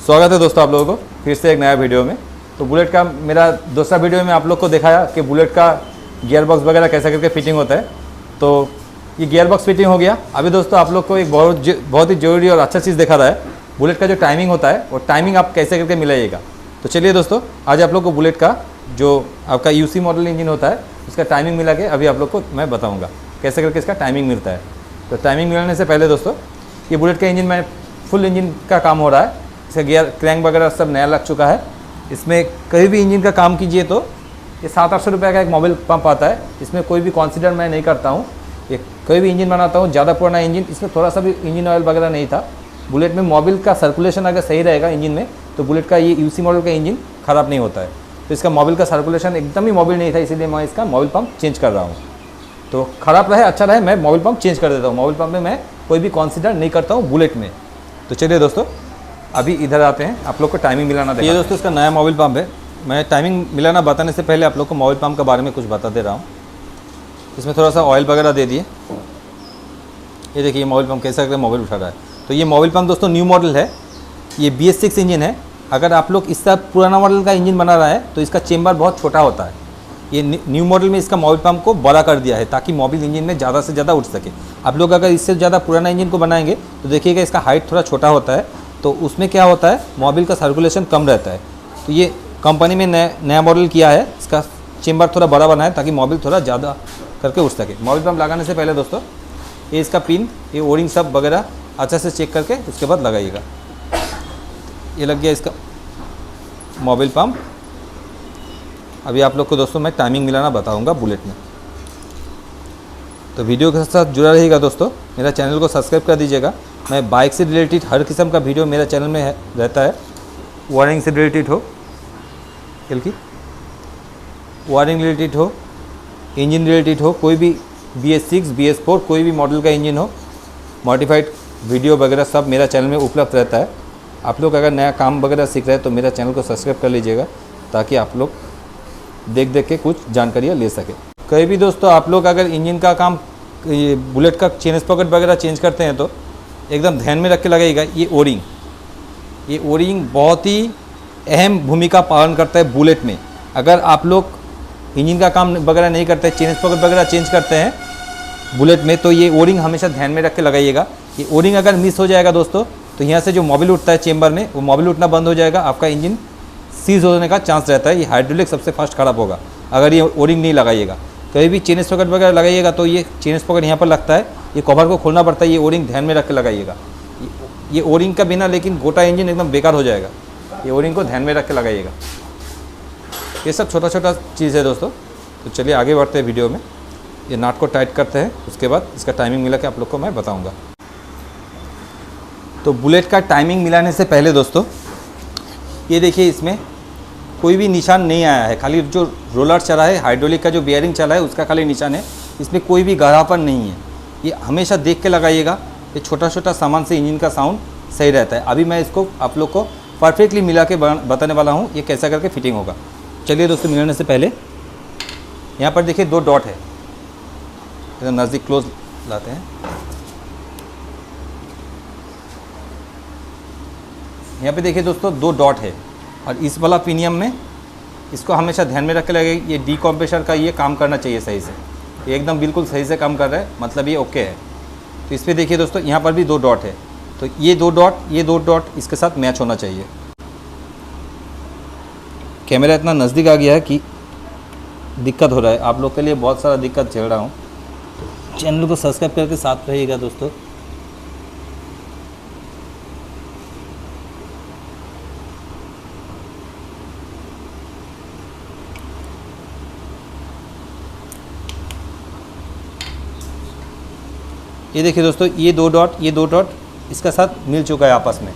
स्वागत है दोस्तों आप लोगों को फिर से एक नया वीडियो में। तो बुलेट का मेरा दूसरा वीडियो में आप लोग को दिखाया कि बुलेट का गियर बॉक्स वगैरह कैसा करके फिटिंग होता है। तो ये गियर बॉक्स फिटिंग हो गया। अभी दोस्तों आप लोग को एक बहुत ही ज़रूरी और अच्छा चीज़ दिखा रहा है, बुलेट का जो टाइमिंग होता है वो टाइमिंग आप कैसे करके मिलाइएगा। तो चलिए दोस्तों, आज आप लोग को बुलेट का जो आपका यूसी मॉडल इंजन होता है उसका टाइमिंग मिला के अभी आप लोग को मैं बताऊँगा कैसे करके इसका टाइमिंग मिलता है। तो टाइमिंग मिलाने से पहले दोस्तों, ये बुलेट का इंजन में फुल इंजन का काम हो रहा है। इसका गियर क्रैंक वगैरह सब नया लग चुका है। इसमें कहीं भी इंजन का काम कीजिए तो ये 700-800 रुपये का एक मोबिल पंप आता है। इसमें कोई भी कंसीडर मैं नहीं करता हूँ। ये कोई भी इंजन बनाता हूँ, ज़्यादा पुराना इंजन, इसमें थोड़ा सा भी इंजन ऑयल वगैरह नहीं था। बुलेट में मोबिल का सर्कुलेशन अगर सही रहेगा इंजन में तो बुलेट का ये यूसी मॉडल का इंजन ख़राब नहीं होता है। तो इसका मोबिल का सर्कुलेशन एकदम ही मोबिल नहीं था, इसीलिए मैं इसका मोबिल पंप चेंज कर रहा हूँ। तो ख़राब रहे अच्छा रहे, मैं मोबिल पंप चेंज कर देता हूँ। मोबिल पंप में मैं कोई भी कंसीडर नहीं करता हूँ बुलेट में। तो चलिए दोस्तों, अभी इधर आते हैं, आप लोग को टाइमिंग मिलाना देखिए। ये दोस्तों इसका नया मोबिल पंप है। मैं टाइमिंग मिलाना बताने से पहले आप लोग को मोबिल पंप के बारे में कुछ बता दे रहा हूँ। इसमें थोड़ा सा ऑयल वगैरह दे दिए। ये देखिए मोबिल पंप कैसा करके मोबिल उठा रहा है। तो ये मोबिल पंप दोस्तों न्यू मॉडल है। ये BS6 इंजन है। अगर आप लोग इसका पुराना मॉडल का इंजन बना रहा है तो इसका चेम्बर बहुत छोटा होता है। ये न्यू मॉडल में इसका मोबिल पंप को बड़ा कर दिया है ताकि मोबिल इंजन में ज़्यादा से ज़्यादा उठ सके। आप लोग अगर इससे ज़्यादा पुराना इंजन को बनाएंगे तो देखिएगा इसका हाइट थोड़ा छोटा होता है, तो उसमें क्या होता है मोबिल का सर्कुलेशन कम रहता है। तो ये कंपनी में नया मॉडल किया है, इसका चेम्बर थोड़ा बड़ा बना है ताकि मोबिल थोड़ा ज़्यादा करके उठ सके। मोबिल पंप लगाने से पहले दोस्तों ये इसका पिन, ये ओरिंग सब वगैरह अच्छा से चेक करके उसके बाद लगाइएगा। ये लग गया इसका मोबिल पंप। अभी आप लोग को दोस्तों मैं टाइमिंग मिलाना बताऊंगा बुलेट में। तो वीडियो के साथ जुड़ा रहिएगा दोस्तों। मेरा चैनल को सब्सक्राइब कर दीजिएगा। मैं बाइक से रिलेटेड हर किस्म का वीडियो मेरा चैनल में रहता है। वायरिंग से रिलेटेड हो, वायरिंग रिलेटेड हो, इंजन रिलेटेड हो, कोई भी BS6 BS4 कोई भी मॉडल का इंजन हो, मॉडिफाइड वीडियो वगैरह सब मेरा चैनल में उपलब्ध रहता है। आप लोग अगर नया काम वगैरह सीख रहे हैं तो मेरा चैनल को सब्सक्राइब कर लीजिएगा ताकि आप लोग देख के कुछ जानकारियाँ ले सके। कहीं भी दोस्तों आप लोग अगर इंजन का काम, ये बुलेट का चेन स्पॉकेट वगैरह चेंज करते हैं तो एकदम ध्यान में रख के लगाइएगा। ये ओरिंग बहुत ही अहम भूमिका पालन करता है बुलेट में। अगर आप लोग इंजन का काम वगैरह नहीं करते, चेन स्पॉकेट वगैरह चेंज करते हैं बुलेट में, तो ये ओरिंग हमेशा ध्यान में रख के लगाइएगा। ये ओरिंग अगर मिस हो जाएगा दोस्तों तो यहाँ से जो मोबिल उठता है चेम्बर में, वो मोबिल उठना बंद हो जाएगा, आपका इंजन सीज होने का चांस रहता है। ये हाइड्रोलिक सबसे फर्स्ट ख़राब होगा अगर ये ओरिंग नहीं लगाइएगा। कहीं भी चेन स्पॉकेट वगैरह लगाइएगा तो ये चेन स्पॉकेट यहाँ पर लगता है, ये कवर को खोलना पड़ता है। ये ओरिंग ध्यान में रख के लगाइएगा। ये ओरिंग का बिना लेकिन गोटा इंजन एकदम बेकार हो जाएगा। ये ओरिंग को ध्यान में रख के लगाइएगा। ये सब छोटा छोटा चीज़ है दोस्तों। तो चलिए आगे बढ़ते हैं वीडियो में। ये नाट को टाइट करते हैं, उसके बाद इसका टाइमिंग मिला के आप लोग को मैं बताऊँगा। तो बुलेट का टाइमिंग मिलाने से पहले दोस्तों ये देखिए इसमें कोई भी निशान नहीं आया है, खाली जो रोलर चला है, हाइड्रोलिक का जो बियरिंग चला है उसका खाली निशान है। इसमें कोई भी गहरापन नहीं है। ये हमेशा देख के लगाइएगा। ये छोटा छोटा सामान से इंजन का साउंड सही रहता है। अभी मैं इसको आप लोग को परफेक्टली मिला के बताने वाला हूँ ये कैसा करके फिटिंग होगा। चलिए दोस्तों, मिलाने से पहले यहाँ पर देखिए 2 डॉट है, एकदम नज़दीक क्लोज लाते हैं। यहाँ पे देखिए दोस्तों 2 डॉट है और इस वाला पिनियम में इसको हमेशा ध्यान में रख के लगेगा। ये डीकम्प्रेसर का ये काम करना चाहिए सही से। ये एकदम बिल्कुल सही से काम कर रहा है, मतलब ये ओके है। तो इस पर देखिए दोस्तों यहाँ पर भी 2 डॉट है। तो ये 2 डॉट इसके साथ मैच होना चाहिए। कैमरा इतना नज़दीक आ गया है कि दिक्कत हो रहा है। आप लोग के लिए बहुत सारा दिक्कत झेल रहा हूँ। चैनल को सब्सक्राइब करके साथ रहिएगा दोस्तों। ये देखिए दोस्तों ये 2 डॉट इसका साथ मिल चुका है आपस में।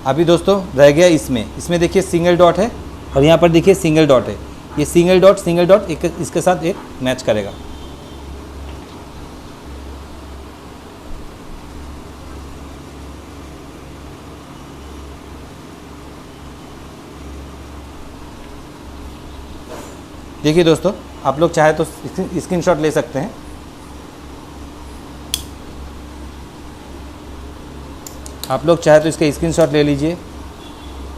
अभी दोस्तों रह गया इसमें देखिए सिंगल डॉट है और यहाँ पर देखिए सिंगल डॉट है। ये सिंगल डॉट एक इसके साथ एक मैच करेगा। देखिए दोस्तों, आप लोग चाहे तो स्क्रीनशॉट ले सकते हैं। आप लोग चाहे तो इसका स्क्रीनशॉट ले लीजिए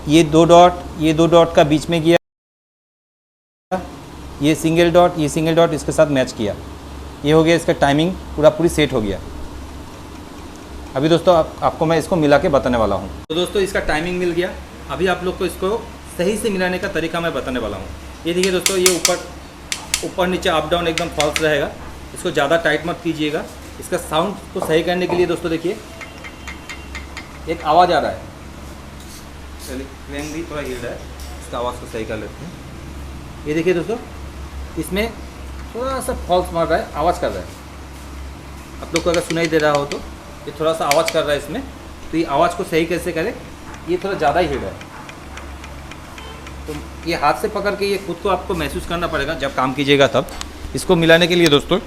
ये दो डॉट का बीच में किया, ये सिंगल डॉट इसके साथ मैच किया। ये हो गया इसका टाइमिंग पूरी सेट हो गया। अभी दोस्तों आपको मैं इसको मिला के बताने वाला हूँ। तो दोस्तों इसका टाइमिंग मिल गया। अभी आप लोग को इसको सही से मिलाने का तरीका मैं बताने वाला हूँ। ये देखिए दोस्तों, ये ऊपर नीचे अप डाउन एकदम फॉल्स रहेगा। इसको ज़्यादा टाइट मत कीजिएगा। इसका साउंड को सही करने के लिए दोस्तों देखिए एक आवाज़ आ रहा है। चलिए क्लैंग भी थोड़ा हिल रहा है, इसका आवाज़ को सही कर लेते हैं। ये देखिए दोस्तों, इसमें थोड़ा सा फॉल्स मार रहा है, आवाज़ कर रहा है। आप लोग को अगर सुनाई दे रहा हो तो ये थोड़ा सा आवाज़ कर रहा है इसमें। तो ये आवाज़ को सही कैसे करें, ये थोड़ा ज़्यादा ही हिल रहा है। तो ये हाथ से पकड़ के ये खुद को आपको महसूस करना पड़ेगा जब काम कीजिएगा तब। इसको मिलाने के लिए दोस्तों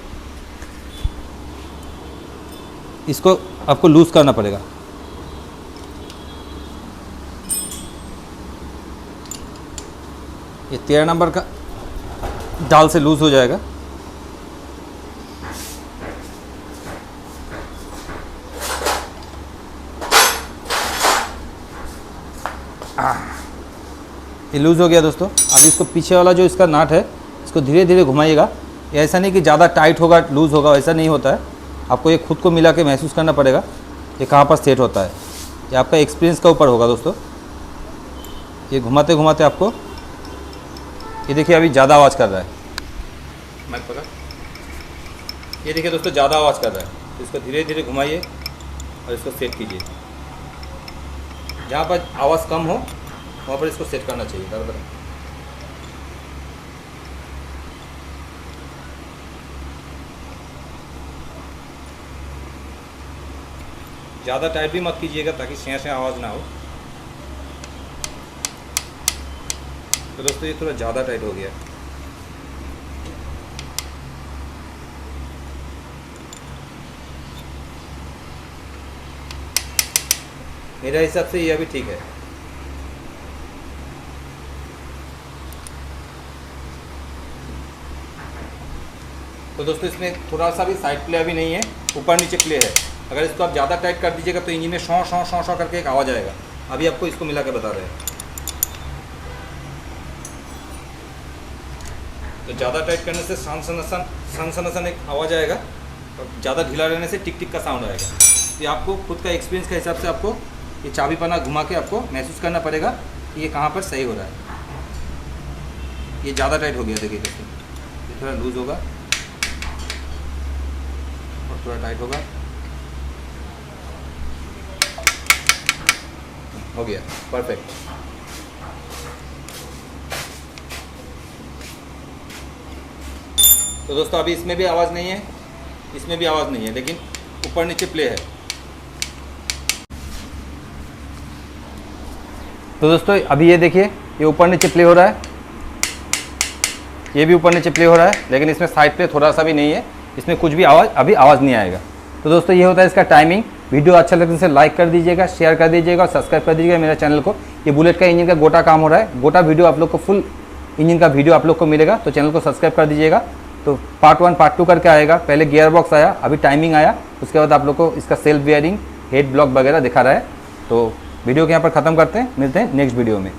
इसको आपको लूज़ करना पड़ेगा। ये 13 नंबर का डाल से लूज़ हो जाएगा। ये लूज़ हो गया दोस्तों। अब इसको पीछे वाला जो इसका नाट है इसको धीरे धीरे घुमाइएगा। ऐसा नहीं कि ज़्यादा टाइट होगा लूज़ होगा, ऐसा नहीं होता है। आपको ये खुद को मिला के महसूस करना पड़ेगा ये कहाँ पर सेट होता है। ये आपका एक्सपीरियंस के ऊपर होगा दोस्तों। ये घुमाते घुमाते आपको, ये देखिए अभी ज़्यादा आवाज़ कर रहा है। मैं पकड़, ये देखिए दोस्तों ज़्यादा आवाज़ कर रहा है। तो इसको धीरे धीरे घुमाइए और इसको सेट कीजिए। जहाँ पर आवाज़ कम हो वहाँ पर इसको सेट करना चाहिए बराबर। ज़्यादा टाइट भी मत कीजिएगा ताकि शें आवाज़ ना हो। तो दोस्तों ये थोड़ा ज़्यादा टाइट हो गया। मेरे हिसाब से ये अभी ठीक है। तो दोस्तों इसमें थोड़ा सा भी साइड प्ले अभी नहीं है, ऊपर नीचे प्ले है। अगर इसको आप ज़्यादा टाइट कर दीजिएगा तो इंजन में शॉ शॉ शॉ शॉ करके एक आवाज़ आएगा। अभी आपको इसको मिला के बता रहे हैं। तो ज़्यादा टाइट करने से सन सन सन एक आवाज़ आएगा और ज़्यादा ढीला रहने से टिक टिक का साउंड आएगा। तो ये आपको खुद का एक्सपीरियंस के हिसाब से आपको ये चाबी पन्ना घुमा के आपको महसूस करना पड़ेगा कि ये कहाँ पर सही हो रहा है। ये ज़्यादा टाइट हो गया देखिए दोस्तों, ये थोड़ा लूज़ होगा और थोड़ा टाइट होगा। हो गया परफेक्ट। तो दोस्तों अभी इसमें भी आवाज़ नहीं है, इसमें भी आवाज़ नहीं है, लेकिन ऊपर नीचे प्ले है। तो दोस्तों अभी ये देखिए ये ऊपर नीचे प्ले हो रहा है, ये भी ऊपर नीचे प्ले हो रहा है, लेकिन इसमें साइड प्ले थोड़ा सा भी नहीं है। इसमें कुछ भी अभी आवाज़ नहीं आएगा। तो दोस्तों ये होता है इसका टाइमिंग। वीडियो अच्छा लगने से लाइक कर दीजिएगा, शेयर कर दीजिएगा और सब्सक्राइब कर दीजिएगा मेरे चैनल को। ये बुलेट का इंजन का गोटा काम हो रहा है, गोटा वीडियो आप लोग को, फुल इंजन का वीडियो आप लोग को मिलेगा। तो चैनल को सब्सक्राइब कर दीजिएगा। तो पार्ट 1 पार्ट 2 करके आएगा। पहले गियर बॉक्स आया, अभी टाइमिंग आया, उसके बाद आप लोग को इसका सेल्फ बियरिंग, हेड ब्लॉक वगैरह दिखा रहा है। तो वीडियो को यहाँ पर ख़त्म करते हैं, मिलते हैं नेक्स्ट वीडियो में।